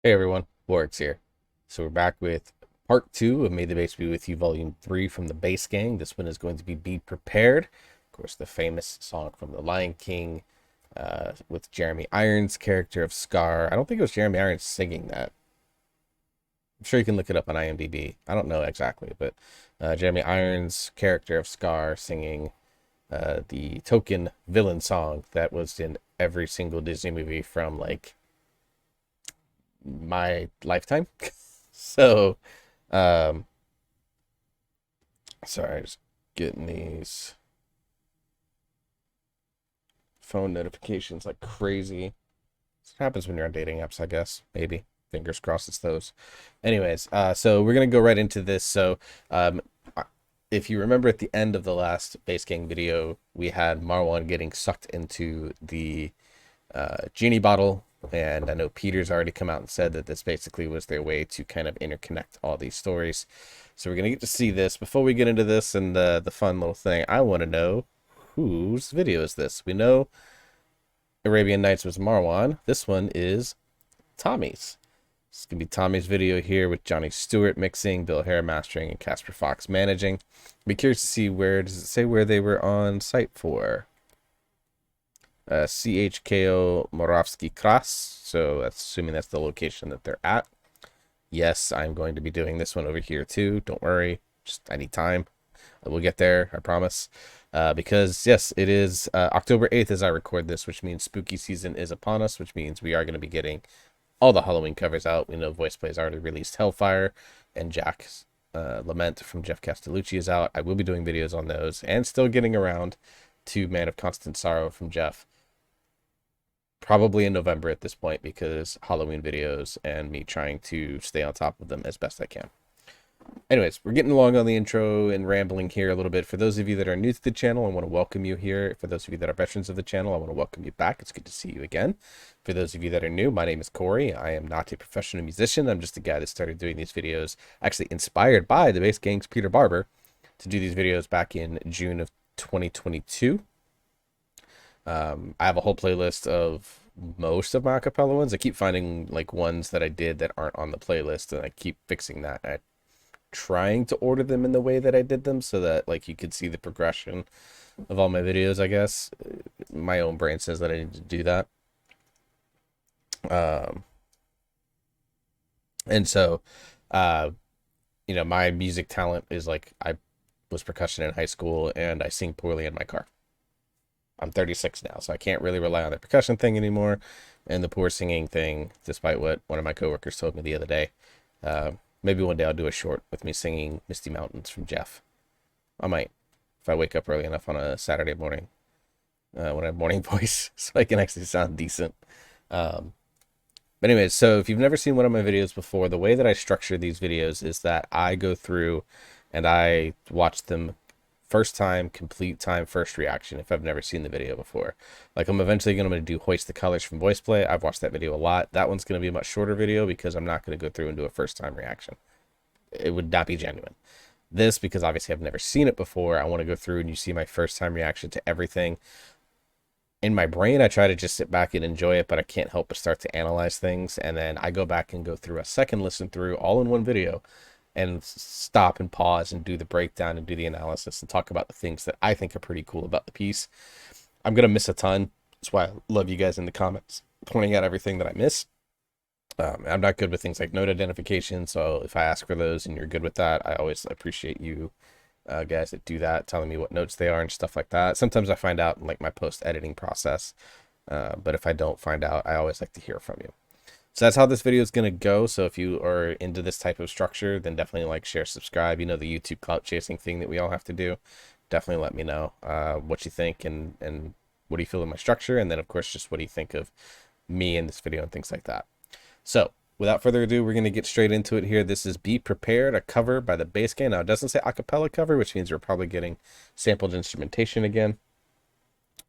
Hey everyone, Warwick's here. So we're back with part 2 of May the Bass Be With You Volume 3 from the Bass Gang. This one is going to be Prepared. Of course, the famous song from The Lion King with Jeremy Irons' character of Scar. I don't think it was Jeremy Irons singing that. I'm sure you can look it up on IMDb. I don't know exactly, but Jeremy Irons' character of Scar singing the token villain song that was in every single Disney movie from like my lifetime. So, um, sorry, just getting these phone notifications like crazy. This happens when you're on dating apps, I guess. Maybe. Fingers crossed it's those. Anyways, so we're gonna go right into this. So, if you remember at the end of the last Bass Gang video, we had Marwan getting sucked into the genie bottle, and I know Peter's already come out and said that this basically was their way to kind of interconnect all these stories. So we're gonna get to see this. Before we get into this and the fun little thing, I want to know whose video is this. We know Arabian Nights was Marwan. This one is Tommy's. This is gonna be Tommy's video here with Johnny Stewart mixing, Bill Hare mastering, and Casper Fox managing. Be curious to see where does it say where they were on site for. CHKO Moravsky Kras, so that's assuming that's the location that they're at. Yes, I'm going to be doing this one over here too. Don't worry, just I need time. We'll get there, I promise. Because yes, it is October 8th as I record this, which means spooky season is upon us, which means we are going to be getting all the Halloween covers out. We know VoicePlay's already released Hellfire, and Jack's Lament from Jeff Castellucci is out. I will be doing videos on those, and still getting around to Man of Constant Sorrow from Jeff. Probably in November at this point because Halloween videos and me trying to stay on top of them as best I can. Anyways, we're getting along on the intro and rambling here a little bit. For those of you that are new to the channel, I want to welcome you here. For those of you that are veterans of the channel, I want to welcome you back. It's good to see you again. For those of you that are new, my name is Corey. I am not a professional musician. I'm just a guy that started doing these videos, actually inspired by the Bass Gang's Peter Barber, to do these videos back in June of 2022. I have a whole playlist of most of my acapella ones. I keep finding like ones that I did that aren't on the playlist, and I keep fixing that. I'm trying to order them in the way that I did them so that like you could see the progression of all my videos, I guess. My own brain says that I need to do that. And so, my music talent is like I was percussion in high school and I sing poorly in my car. I'm 36 now, so I can't really rely on the percussion thing anymore and the poor singing thing, despite what one of my coworkers told me the other day. Maybe one day I'll do a short with me singing Misty Mountains from Jeff. I might, if I wake up early enough on a Saturday morning, when I have morning voice, so I can actually sound decent. But anyways, so if you've never seen one of my videos before, the way that I structure these videos is that I go through and I watch them first time, complete time, first reaction if I've never seen the video before. Like I'm eventually going to do Hoist the Colors from VoicePlay. I've watched that video a lot. That one's going to be a much shorter video because I'm not going to go through and do a first time reaction. It would not be genuine. This, because obviously I've never seen it before, I want to go through and you see my first time reaction to everything. In my brain, I try to just sit back and enjoy it, but I can't help but start to analyze things. And then I go back and go through a second listen through all in one video and stop and pause and do the breakdown and do the analysis and talk about the things that I think are pretty cool about the piece. I'm going to miss a ton. That's why I love you guys in the comments pointing out everything that I miss. I'm not good with things like note identification, so if I ask for those and you're good with that, I always appreciate you guys that do that, telling me what notes they are and stuff like that. Sometimes I find out in like my post-editing process, but if I don't find out, I always like to hear from you. So that's how this video is going to go. So if you are into this type of structure, then definitely like, share, subscribe. You know, the YouTube clout chasing thing that we all have to do. Definitely let me know what you think and what do you feel in my structure. And then, of course, just what do you think of me in this video and things like that. So without further ado, we're going to get straight into it here. This is Be Prepared, a cover by the Bass Gang. Now, it doesn't say acapella cover, which means we're probably getting sampled instrumentation again.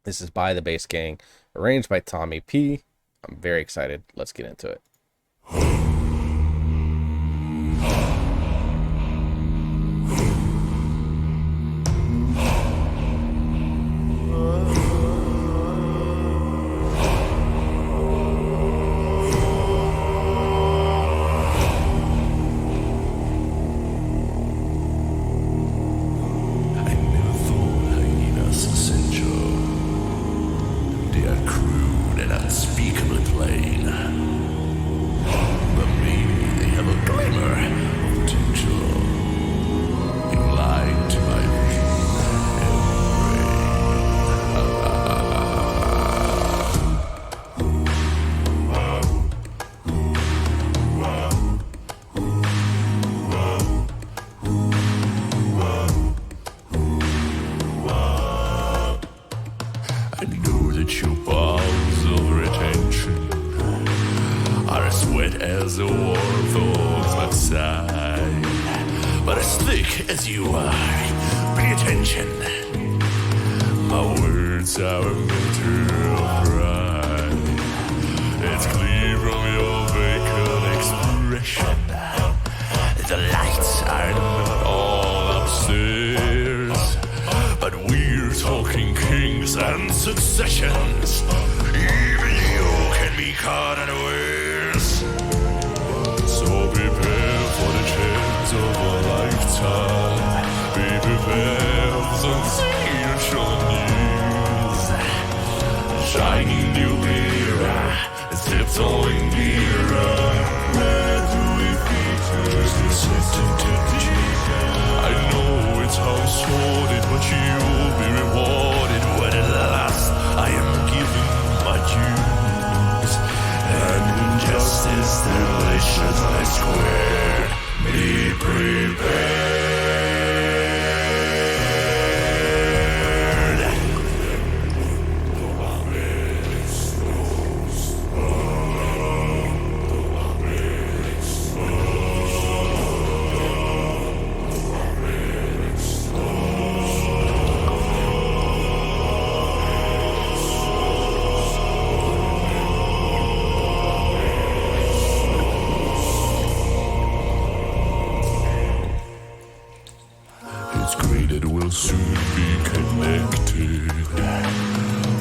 This is by the Bass Gang, arranged by Tomi P. I'm very excited. Let's get into it. as a warthog's backside. But as thick as you are, pay attention. My words are a matter of pride. It's clear from your vacant expression. The lights are not all upstairs, but we're talking kings and successions. Even you can be caught unawares. So prepare for the chance of a lifetime. Be prepared for some sensational news. Shining new mirror, tiptoeing nearer. Where do we feature? I know it sounds sordid, but you'll be rewarded when at last I am given my dues. And justice deliciously square, be prepared. It's great that we'll soon be connected.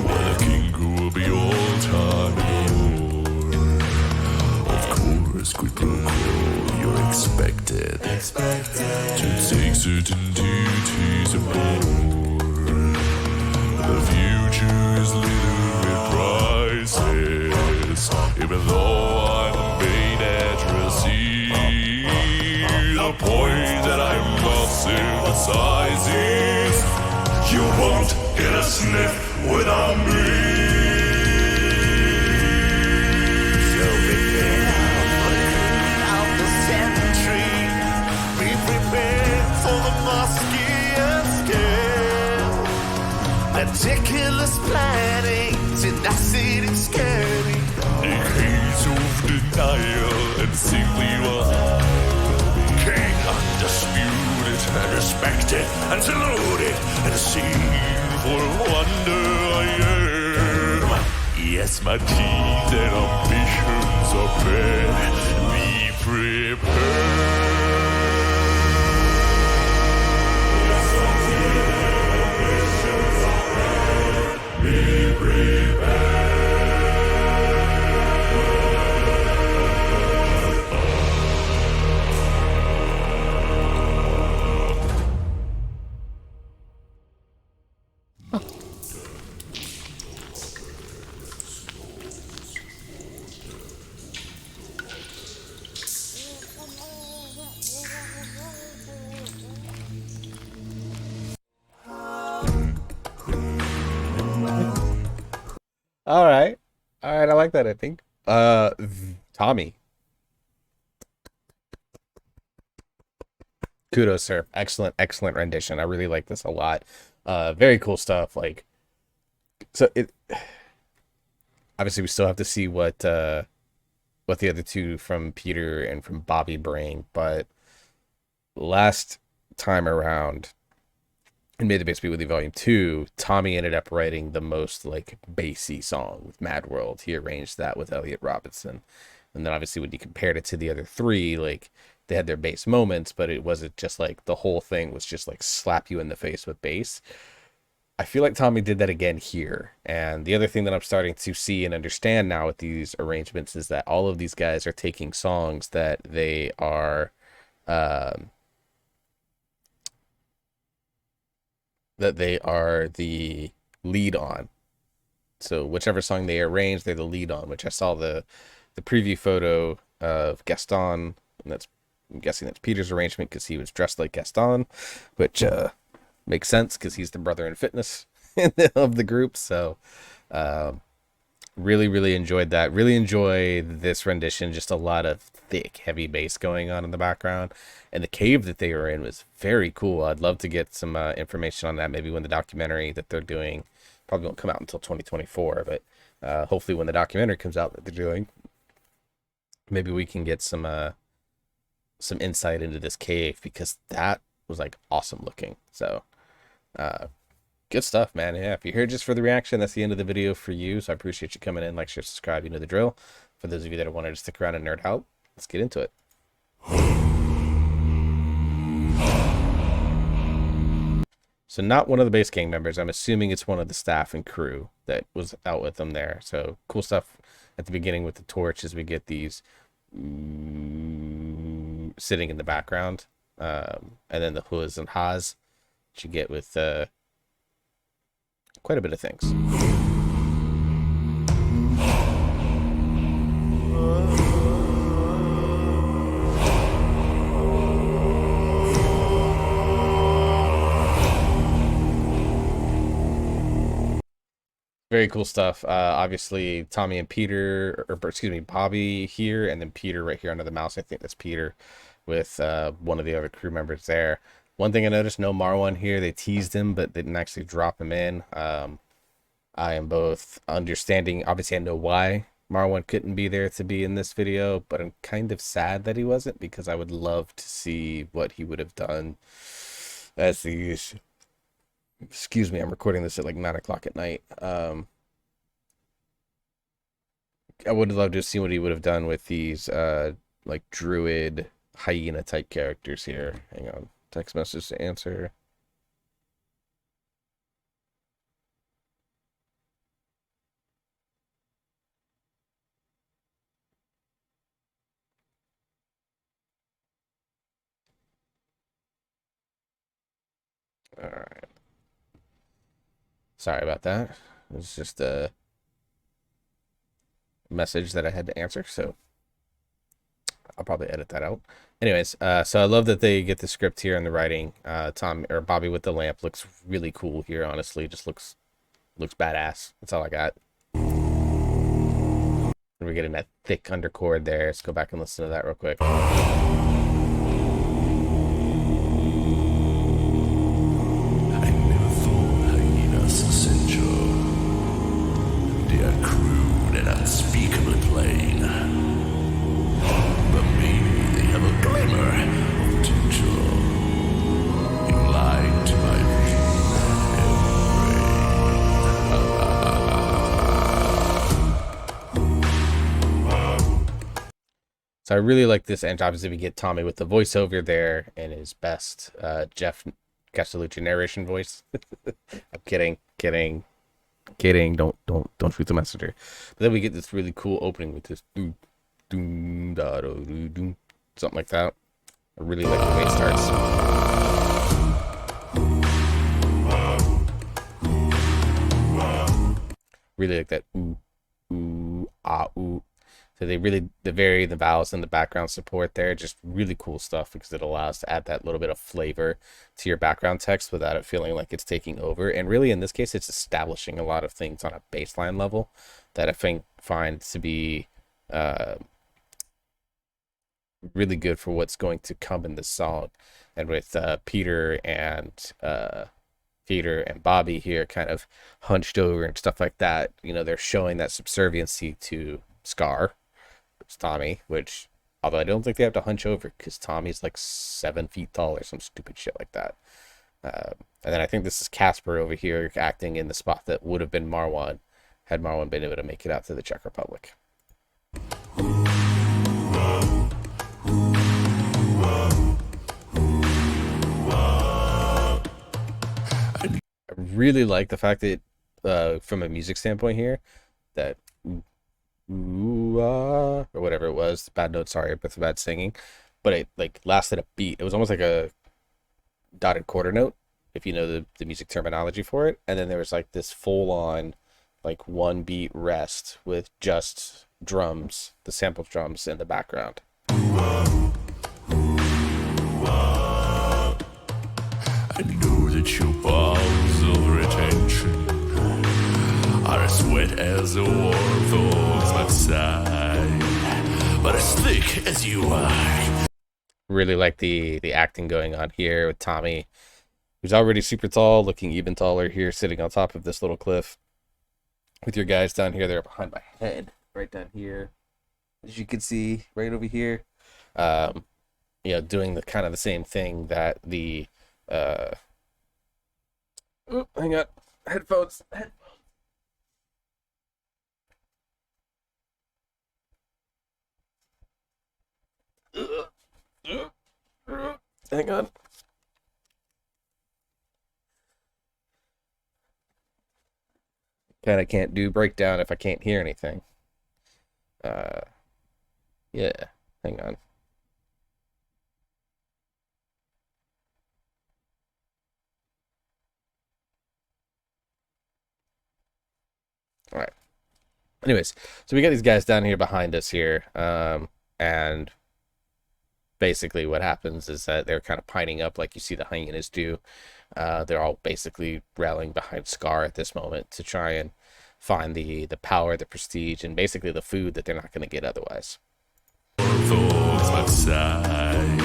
When a king who will be all time lord. Of course, quid pro quo, you're expected to take certain duties aboard. The future is littered with prizes, even though I'm the main addressee. The point that I must emphasize is you won't get a sniff without me. So prepare for the end of the century. Be prepared for the Muskegon scale. Meticulous planning, tenacity and scary. Decades of denial and simply one. King undisputed and respected and saluted and seen for wonder I am. Yes, my deeds and ambitions are bred. Be prepared. Yes, my deeds and ambitions are bred. Be prepared. All right. All right, I like that, I think. Tomi. Kudos, sir. Excellent, excellent rendition. I really like this a lot. Very cool stuff. Like, so it obviously we still have to see what the other two from Peter and from Bobby bring, but last time around in Made the Bass Beat With You Volume 2, Tomi ended up writing the most like bassy song with Mad World. He arranged that with Elliot Robinson. And then obviously when you compared it to the other three, like they had their bass moments, but it wasn't just like the whole thing was just like slap you in the face with bass. I feel like Tomi did that again here. And the other thing that I'm starting to see and understand now with these arrangements is that all of these guys are taking songs that they are the lead on. So whichever song they arrange, they're the lead on, which I saw the preview photo of Gaston, and I'm guessing that's Peter's arrangement because he was dressed like Gaston, which makes sense because he's the brother in fitness of the group. So really, really enjoyed that. Really enjoy this rendition. Just a lot of thick, heavy bass going on in the background. And the cave that they were in was very cool. I'd love to get some information on that. Maybe when the documentary that they're doing probably won't come out until 2024, but hopefully when the documentary comes out that they're doing, maybe we can get some insight into this cave, because that was like awesome looking. So uh good stuff, man. Yeah, if you're here just for the reaction, that's the end of the video for you. So I appreciate you coming in. Like, share, subscribe, you know the drill. For those of you that wanted to stick around and nerd out, let's get into it. So not one of the base gang members. I'm assuming it's one of the staff and crew that was out with them there. So cool stuff at the beginning with the torch as we get these sitting in the background. And then the hoods and ha's that you get with quite a bit of things. Very cool stuff. Obviously, Tomi and Peter, or excuse me, Bobby here, and then Peter right here under the mouse. I think that's Peter with one of the other crew members there. One thing I noticed, no Marwan here. They teased him, but they didn't actually drop him in. I am both understanding. Obviously, I know why Marwan couldn't be there to be in this video, but I'm kind of sad that he wasn't, because I would love to see what he would have done as these. Excuse me, I'm recording this at like 9 o'clock at night. I would love to see what he would have done with these like druid hyena type characters here. Hang on, text message to answer. All right. Sorry about that. It was just a message that I had to answer, so I'll probably edit that out. Anyways, so I love that they get the script here and the writing. Tom or Bobby with the lamp looks really cool here. Honestly, just looks badass. That's all I got. And we're getting that thick underchord there. Let's go back and listen to that real quick. Unspeakably plain, but maybe they have a glimmer of potential. You lied to my vision. So I really like this, and obviously we get Tomi with the voiceover there and his best Jeff Castellucci narration voice. I'm kidding. Don't shoot the messenger. But then we get this really cool opening with this doom doom da do doom, something like that. I really like the way it starts. Really like that ooh ooh ah ooh. So they really vary the vowels and the background support there. Just really cool stuff, because it allows to add that little bit of flavor to your background text without it feeling like it's taking over. And really, in this case, it's establishing a lot of things on a baseline level that I find to be really good for what's going to come in this song. And with Peter and Bobby here kind of hunched over and stuff like that, you know, they're showing that subserviency to Scar. It's Tomi, which, although I don't think they have to hunch over, because Tommy's like 7 feet tall or some stupid shit like that. And then I think this is Casper over here acting in the spot that would have been Marwan, had Marwan been able to make it out to the Czech Republic. I really like the fact that from a music standpoint here, that ooh, or whatever it was, bad note, sorry with the bad singing, but it like lasted a beat. It was almost like a dotted quarter note, if you know the music terminology for it. And then there was like this full on like 1 beat rest with just drums, the sample drums in the background. I know that your balls of retention are as wet as a warthog's backside, but as thick as you are. Really like the acting going on here with Tomi, who's already super tall, looking even taller here, sitting on top of this little cliff with your guys down here. They're behind my head, right down here. as you can see right over here. Um, doing the kind of the same thing that the uh, hang on, headphones. Hang on. Kind of can't do breakdown if I can't hear anything. Uh, yeah. Hang on. All right. Anyways, so we got these guys down here behind us here, and basically what happens is that they're kind of pining up like you see the hyenas do. They're all basically rallying behind Scar at this moment to try and find the power, the prestige, and basically the food that they're not going to get otherwise. Thorns outside,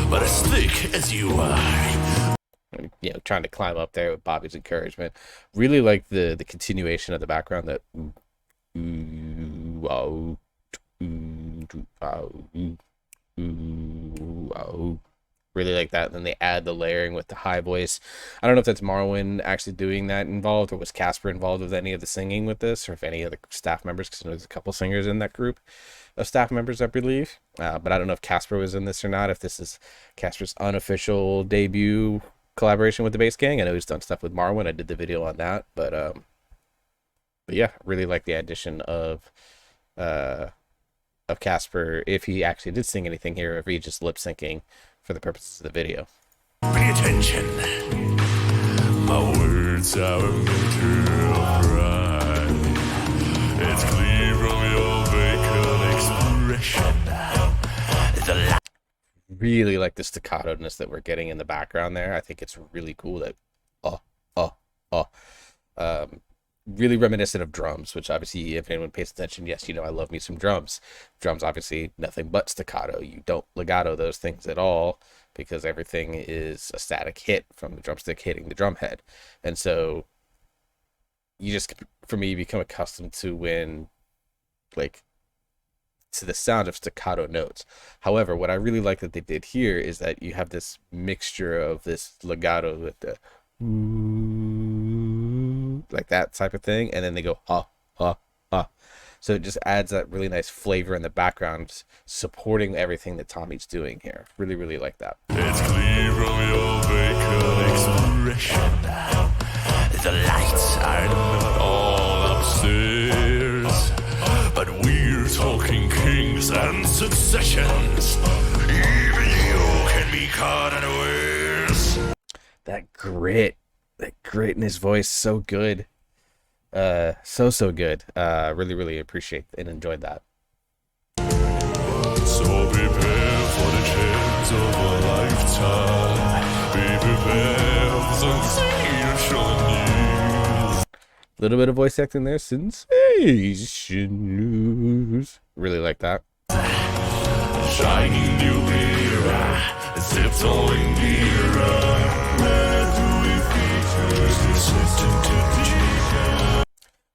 but as thick as you are. Trying to climb up there with Bobby's encouragement. Really like the continuation of the background that wow, wow. Really like that. And then they add the layering with the high voice. I don't know if that's Marwan actually doing that involved, or was Casper involved with any of the singing with this, or if any of the staff members, because there's a couple singers in that group of staff members, I believe. But I don't know if Casper was in this or not, if this is Casper's unofficial debut collaboration with the Bass Gang. I know he's done stuff with Marwan. I did the video on that. But yeah, really like the addition of Casper, if he actually did sing anything here, or if he just lip syncing for the purposes of the video. Pay attention. My words are a matter of pride. It's clear from your vacant expression. The Really like the staccato-ness that we're getting in the background there. I think it's really cool that oh oh oh really reminiscent of drums, which obviously if anyone pays attention, yes, I love me some drums. Drums obviously nothing but staccato. You don't legato those things at all, because everything is a static hit from the drumstick hitting the drum head. And so you just, for me, become accustomed to when, like, to the sound of staccato notes. However, what I really like that they did here is that you have this mixture of this legato with the like that type of thing, and then they go ha ha ha. So it just adds that really nice flavor in the background, supporting everything that Tommy's doing here. Really, really like that. It's clear from your vacant expression. The lights are not all upstairs, but we're talking kings and successions. Even you can be caught unawares. That grit in his voice, so good. So good. Really, really appreciate and enjoyed that. So prepare for the chance of a lifetime. Be prepared for sensational news. A little bit of voice acting there. Sensation news. Really like that. Shining new mirror, tiptoeing nearer.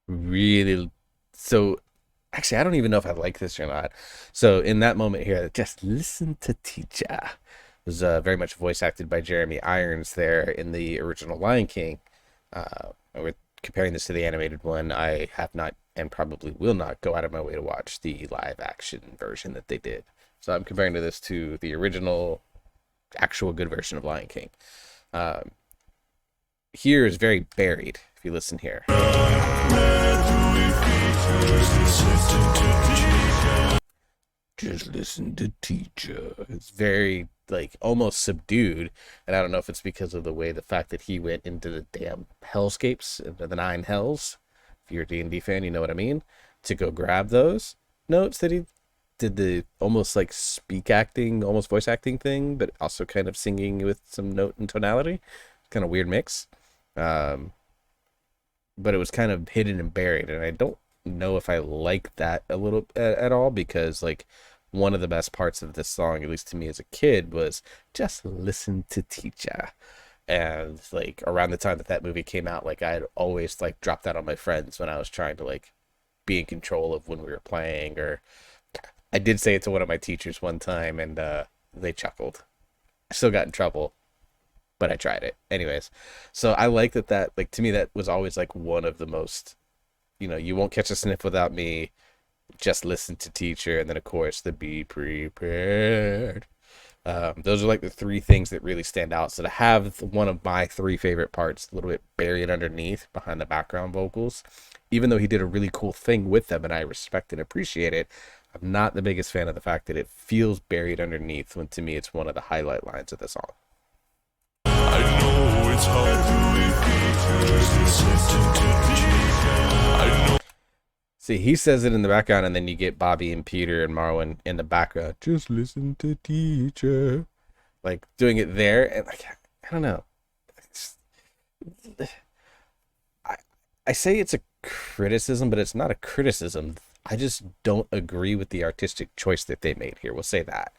Really, so actually, I don't even know if I like this or not. So in that moment here, just listen to Teacher was very much voice acted by Jeremy Irons there in the original Lion King. We're comparing this to the animated one. I have not, and probably will not, go out of my way to watch the live action version that they did. So I'm comparing this to the original, actual good version of Lion King. Here is very buried, if you listen here. Just listen to Teacher. It's very, like, almost subdued, and I don't know if it's because of the fact that he went into the damn hellscapes, into the 9 hells. If you're a D&D fan, you know what I mean, to go grab those notes that he did, the almost like speak acting, almost voice acting thing, but also kind of singing with some note and tonality. Kind of weird mix. But it was kind of hidden and buried, and I don't know if I like that a little at all, because like one of the best parts of this song, at least to me as a kid, was just listen to Teacher. And like around the time that movie came out, like I had always like dropped that on my friends when I was trying to like be in control of when we were playing, or I did say it to one of my teachers one time, and they chuckled. I still got in trouble, but I tried it anyways. So I like that like to me that was always like one of the most, you won't catch a sniff without me. Just listen to teacher, and then of course the be prepared. Those are like the three things that really stand out. So to have one of my three favorite parts a little bit buried underneath behind the background vocals, even though he did a really cool thing with them and I respect and appreciate it, I'm not the biggest fan of the fact that it feels buried underneath when to me it's one of the highlight lines of the song. I know it's hard to repeat, just listen to me. I know. See, he says it in the background, and then you get Bobby and Peter and Marwan in the background. Just listen to teacher, like doing it there, and like I don't know. It's, I I say it's a criticism, but it's not a criticism. I just don't agree with the artistic choice that they made here. We'll say that.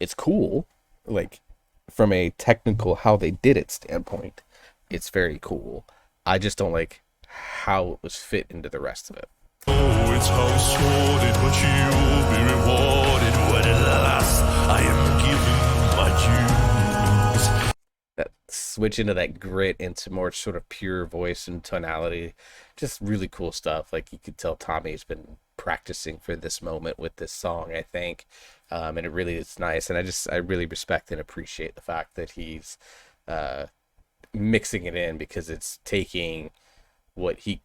It's cool, like from a technical how they did it standpoint. It's very cool. I just don't like how it was fit into the rest of it. Oh, it's how sordid, but you'll be rewarded when at last I am given my dues. That switch into that grit into more sort of pure voice and tonality, just really cool stuff. Like you could tell Tommy's been practicing for this moment with this song, I think, and it really is nice. And I really respect and appreciate the fact that he's uh, mixing it in because it's taking what I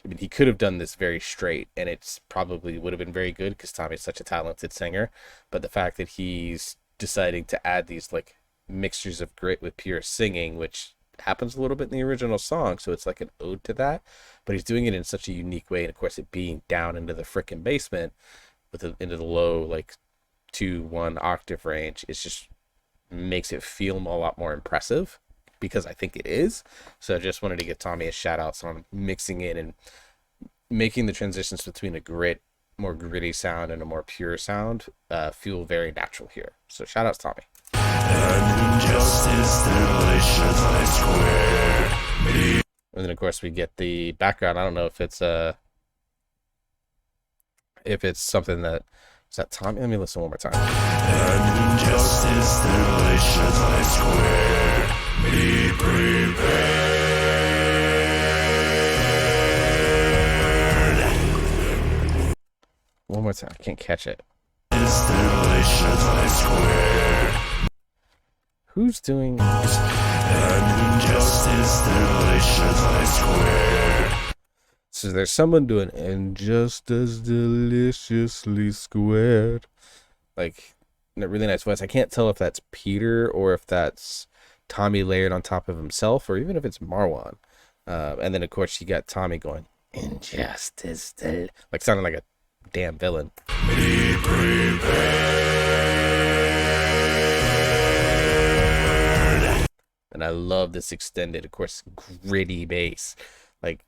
mean, he could have done this very straight, and it's probably would have been very good because Tommy's such a talented singer. But the fact that he's deciding to add these like mixtures of grit with pure singing, which happens a little bit in the original song, so it's like an ode to that. But he's doing it in such a unique way, and of course, it being down into the freaking basement into the low like 2-1 octave range, it's just makes it feel a lot more impressive because I think it is. So I just wanted to give Tommy a shout out on mixing in and making the transitions between a more gritty sound and a more pure sound feel very natural here. So shout out to Tommy. And injustice delicious, I swear. And then of course we get the background. I don't know if it's something that is that Tommy. Let me listen one more time. And injustice delicious, I swear. Be prepared. One more time. I can't catch it. It's delicious, I swear. Who's doing? And injustice delicious, I swear. So there's someone doing and just as deliciously squared, like in a really nice voice. I can't tell if that's Peter or if that's Tommy layered on top of himself, or even if it's Marwan. And then of course you got Tommy going injustice, like sounding like a damn villain. Be prepared. And I love this extended, of course, gritty bass. Like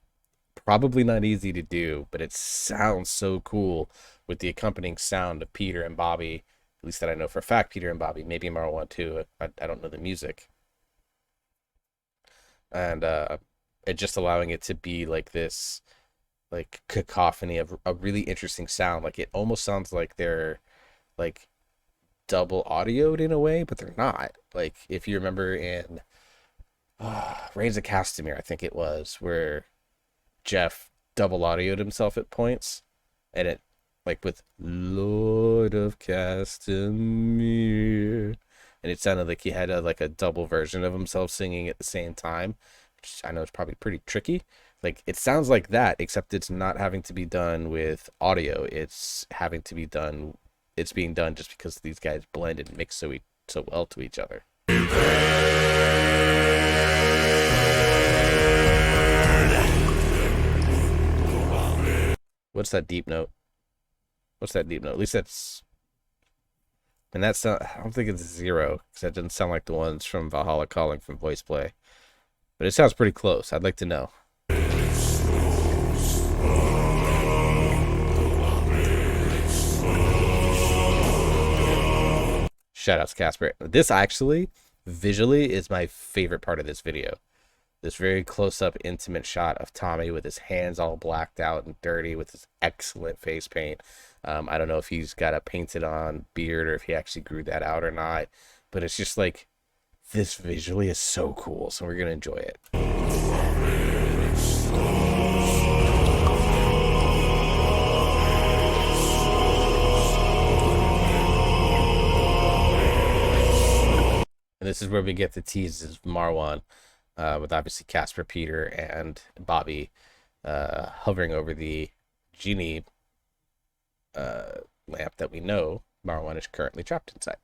probably not easy to do, but it sounds so cool with the accompanying sound of Peter and Bobby. At least that I know for a fact, Peter and Bobby, maybe Marwan too. I don't know the music. And it just allowing it to be like this like cacophony of a really interesting sound. Like it almost sounds like they're like double audioed in a way, but they're not. Like if you remember in Reigns of Castamere, I think it was, where Jeff double audioed himself at points, and it like with Lord of Castamere, and it sounded like he had like a double version of himself singing at the same time, which I know is probably pretty tricky. Like it sounds like that, except it's not having to be done with audio. It's having to be done. It's being done just because these guys blend and mix so well to each other. What's that deep note? What's that deep note? At least that's. And that's not, I don't think it's 0 because that doesn't sound like the ones from Valhalla Calling from Voice Play. But it sounds pretty close. I'd like to know. Shout out to Casper. This actually, visually, is my favorite part of this video. This very close-up, intimate shot of Tommy with his hands all blacked out and dirty with his excellent face paint. I don't know if he's got a painted on beard or if he actually grew that out or not, but it's just like, this visually is so cool, so we're gonna enjoy it. And this is where we get the teases of Marwan, with obviously Casper, Peter, and Bobby hovering over the genie lamp that we know Marwan is currently trapped inside.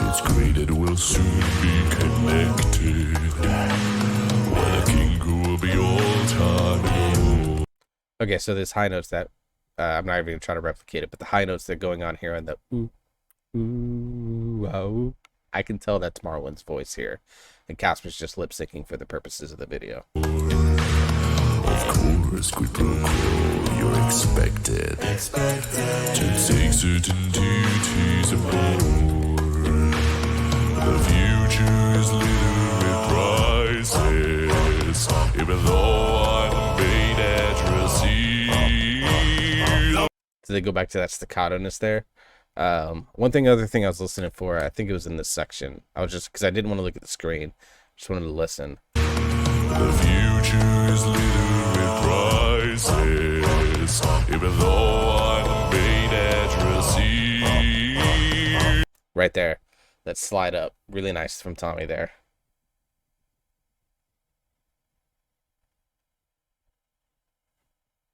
It's great, it will soon be connected. Where the king will be all time. Okay, so there's high notes that I'm not even going to try to replicate it, but the high notes that are going on here and the ooh, ooh, oh, I can tell that's Marwan's voice here. And Casper's just lip syncing for the purposes of the video. Of course, quid pro quo, you're expected. To take certain duties of war. The future is littered with prizes, even though I'm the main addressee. So they go back to that staccato-ness there. Other thing I was listening for, I think it was in this section. I was just, because I didn't want to look at the screen, just wanted to listen. The future is littered with prizes, even though I'm the main addressee. Right there. That slide up. Really nice from Tomi there.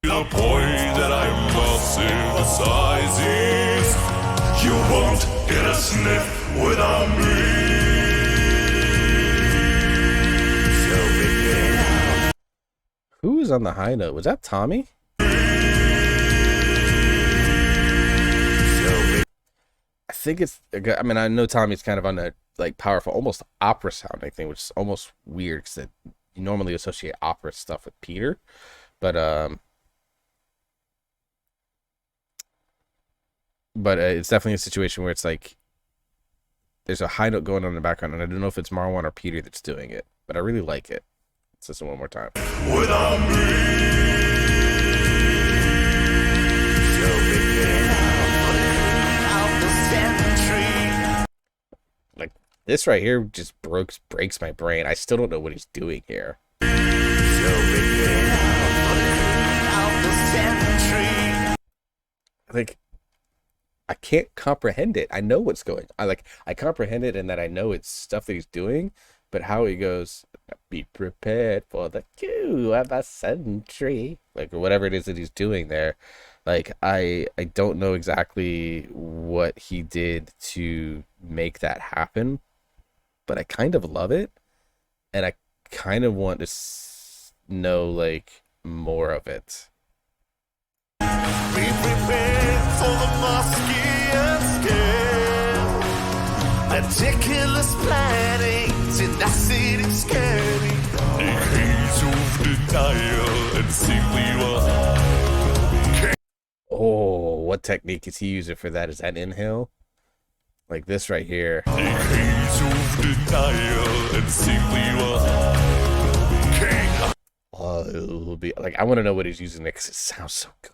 The point that I must emphasize is you won't get a sniff without me. Who was on the high note? Was that Tomi? I think it's, I mean, I know Tommy's kind of on a like powerful, almost opera sounding thing, which is almost weird because you normally associate opera stuff with Peter, but it's definitely a situation where it's like there's a high note going on in the background, and I don't know if it's Marwan or Peter that's doing it, but I really like it. Let's listen one more time. Without me. Like this right here just breaks my brain. I still don't know what he's doing here. Like I can't comprehend it. I know what's going on. I comprehend it in that I know it's stuff that he's doing, but how he goes, be prepared for the coup of a century, like, or whatever it is that he's doing there. Like, I don't know exactly what he did to make that happen, but I kind of love it, and I kind of want to know, like, more of it. Be prepared for the musky scale. Meticulous planning, tenacity, scary. Decades of denial and simply one. Oh, what technique is he using for that? Is that inhale? Like this right here. Decades of denial and simply one. King. Oh, it'll be like, I want to know what he's using next. It sounds so good.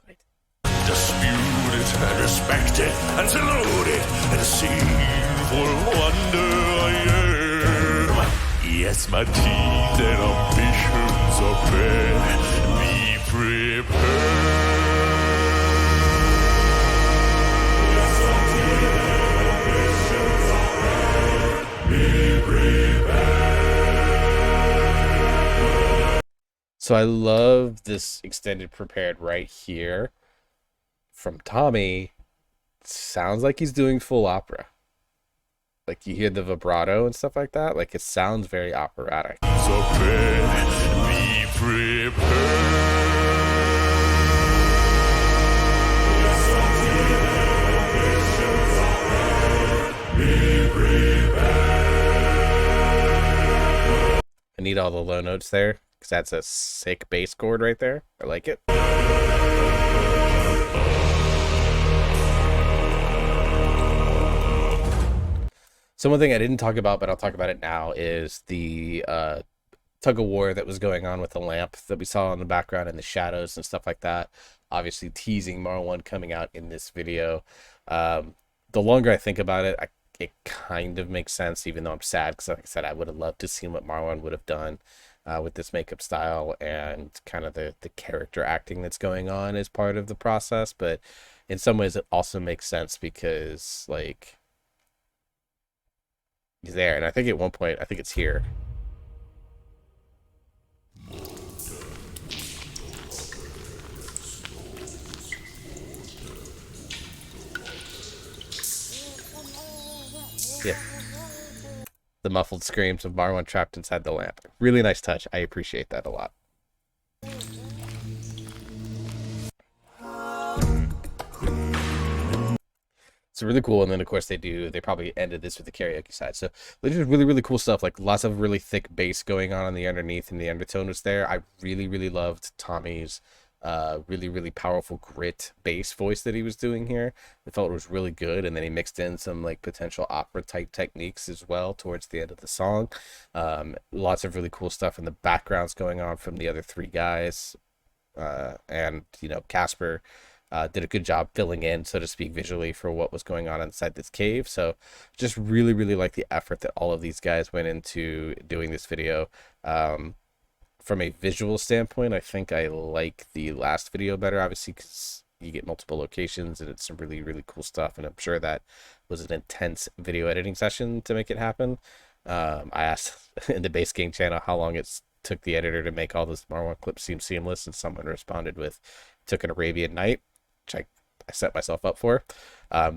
Dispute it and respect it and salute it and see for wonder I am. Yes, my teeth and ambitions are bad. Be prepared. Be prepared. So I love this extended prepared right here from Tomi. Sounds like he's doing full opera. Like you hear the vibrato and stuff like that. Like it sounds very operatic. So be prepared. I need all the low notes there because that's a sick bass chord right there. I like it. So one thing I didn't talk about, but I'll talk about it now, is the tug of war that was going on with the lamp that we saw in the background and the shadows and stuff like that. Obviously, teasing Marwan coming out in this video. The longer I think about it, it kind of makes sense, even though I'm sad because, like I said, I would have loved to see what Marwan would have done with this makeup style and kind of the character acting that's going on as part of the process. But in some ways, it also makes sense because, like, he's there. And I think at one point, I think it's here. Yeah, the muffled screams of Marwan trapped inside the lamp. Really nice touch. I appreciate that a lot. It's really cool. And then, of course, they probably ended this with the karaoke side. So they did really, really cool stuff. Like lots of really thick bass going on the underneath, and the undertone was there. I really, really loved Tommy's really, really powerful grit bass voice that he was doing here. I felt it was really good. And then he mixed in some like potential opera type techniques as well towards the end of the song. Lots of really cool stuff in the backgrounds going on from the other three guys. And, you know, Casper did a good job filling in, so to speak, visually for what was going on inside this cave. So just really, really like the effort that all of these guys went into doing this video. From a visual standpoint, I think I like the last video better, obviously, because you get multiple locations and it's some really, really cool stuff. And I'm sure that was an intense video editing session to make it happen. I asked in the Base Gang channel how long it took the editor to make all those Marwan clips seem seamless, and someone responded with, took an Arabian Night, which I set myself up for.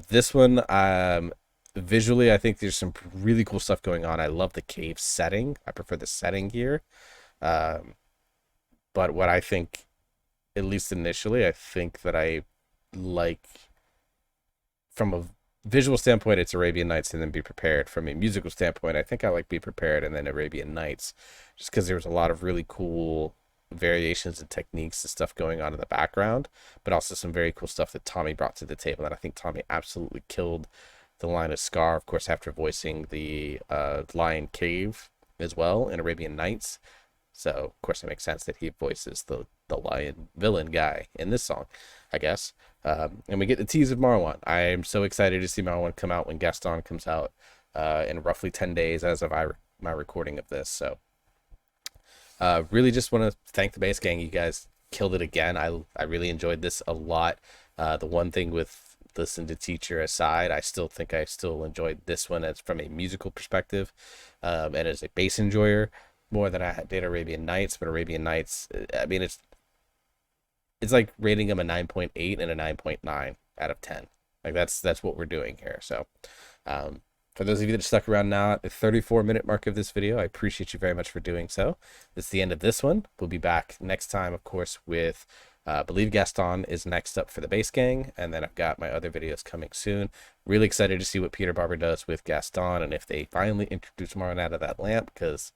This one, visually, I think there's some really cool stuff going on. I love the cave setting. I prefer the setting here. But what I think, at least initially, I think that I like from a visual standpoint, it's Arabian Nights and then Be Prepared. From a musical standpoint, I think I like Be Prepared and then Arabian Nights, just because there was a lot of really cool variations and techniques and stuff going on in the background, but also some very cool stuff that Tomi brought to the table. And I think Tomi absolutely killed the line of Scar, of course, after voicing the Lion Cave as well in Arabian Nights. So, of course, it makes sense that he voices the lion villain guy in this song, I guess. And we get the tease of Marwan. I am so excited to see Marwan come out when Gaston comes out in roughly 10 days as of my recording of this. So, really just want to thank the Bass Gang. You guys killed it again. I really enjoyed this a lot. The one thing with Listen to Teacher aside, I still think I still enjoyed this one as from a musical perspective and as a bass enjoyer more than I did Arabian Nights. But Arabian Nights, I mean, it's like rating them a 9.8 and a 9.9 out of 10. Like that's what we're doing here. So for those of you that stuck around now at the 34-minute mark of this video, I appreciate you very much for doing so. This is the end of this one. We'll be back next time, of course, with I believe Gaston is next up for the Bass Gang, and then I've got my other videos coming soon. Really excited to see what Peter Barber does with Gaston, and if they finally introduce Marwan out of that lamp, because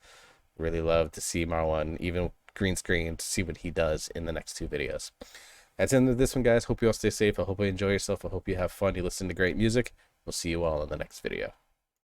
really love to see Marwan, even green screen, to see what he does in the next two videos. That's the end of this one, guys. Hope you all stay safe. I hope you enjoy yourself. I hope you have fun. You listen to great music. We'll see you all in the next video.